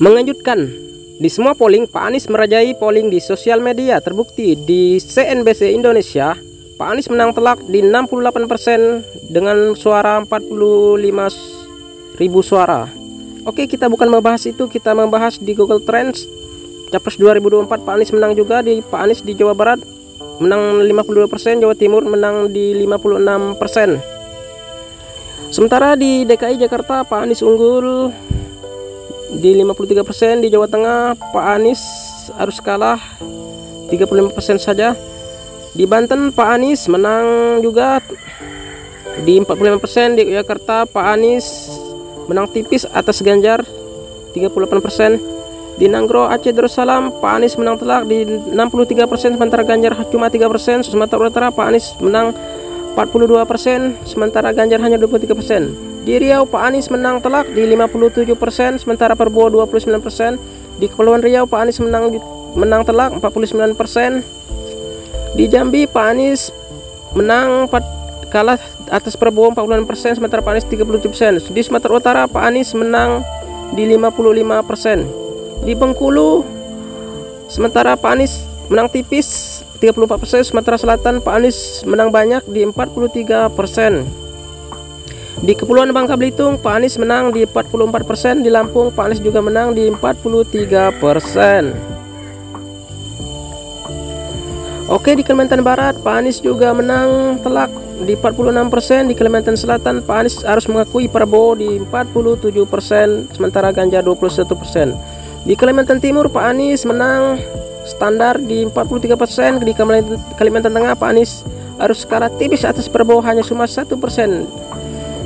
Mengejutkan, di semua polling Pak Anies merajai polling di sosial media. Terbukti di CNBC Indonesia, Pak Anies menang telak di 68% dengan suara 45.000 suara. Oke, kita bukan membahas itu, kita membahas di Google Trends. Capres 2024 Pak Anies menang juga di Jawa Barat menang 52%, Jawa Timur menang di 56%. Sementara di DKI Jakarta Pak Anies unggul di 53%, di Jawa Tengah Pak Anies harus kalah 35% saja. Di Banten Pak Anies menang juga di 45%, di Jakarta Pak Anies menang tipis atas Ganjar 38%. Di Nanggro Aceh Darussalam Pak Anies menang telak di 63%, sementara Ganjar cuma 3%. Sumatera Utara Pak Anies menang 42%, sementara Ganjar hanya 23%. Di Riau Pak Anies menang telak di 57%, sementara Prabowo 29%. Di Kepulauan Riau Pak Anies menang telak 49%. Di Jambi Pak Anies kalah atas Prabowo 46%, sementara Pak Anies 37%. Di Sumatera Utara Pak Anies menang di 55%. Di Bengkulu sementara Pak Anies menang tipis 34%, Sumatera Selatan Pak Anies menang banyak di 43%. Di Kepulauan Bangka Belitung Pak Anies menang di 44%, di Lampung Pak Anies juga menang di 43%. Oke, di Kalimantan Barat Pak Anies juga menang telak di 46%, di Kalimantan Selatan Pak Anies harus mengakui Prabowo di 47%, sementara Ganjar 21%. Di Kalimantan Timur Pak Anies menang standar di 43%, di Kalimantan Tengah Pak Anies harus kalah tipis atas Prabowo hanya cuma 1%.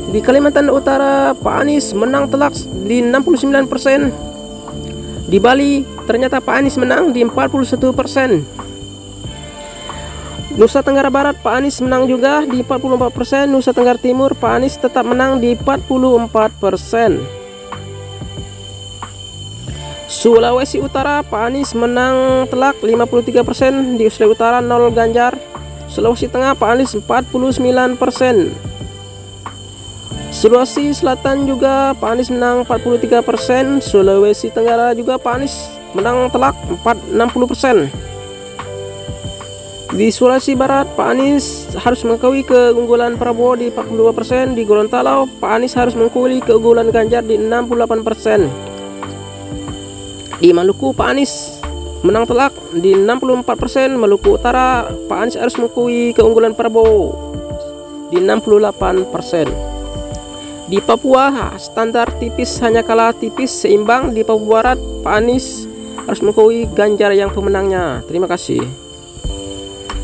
Di Kalimantan Utara Pak Anies menang telak di 69%. Di Bali ternyata Pak Anies menang di 41%. Nusa Tenggara Barat Pak Anies menang juga di 44%. Nusa Tenggara Timur Pak Anies tetap menang di 44%. Sulawesi Utara Pak Anies menang telak 53%, di Sulawesi Utara 0 Ganjar. Sulawesi Tengah Pak Anies 49%. Sulawesi Selatan juga Pak Anies menang 43%. Sulawesi Tenggara juga Pak Anies menang telak 60%. Di Sulawesi Barat Pak Anies harus mengakui keunggulan Prabowo di 42%. Di Gorontalo Pak Anies harus mengakui keunggulan Ganjar di 68%. Di Maluku Pak Anies menang telak di 64%. Maluku Utara Pak Anies harus mengakui keunggulan Prabowo di 68%. Di Papua standar tipis, hanya kalah tipis seimbang. Di Papua Barat Pak Anies harus mengakui Ganjar yang pemenangnya. Terima kasih.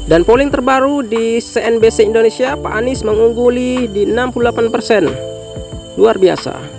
Dan polling terbaru di CNBC Indonesia Pak Anies mengungguli di 68%. Luar biasa.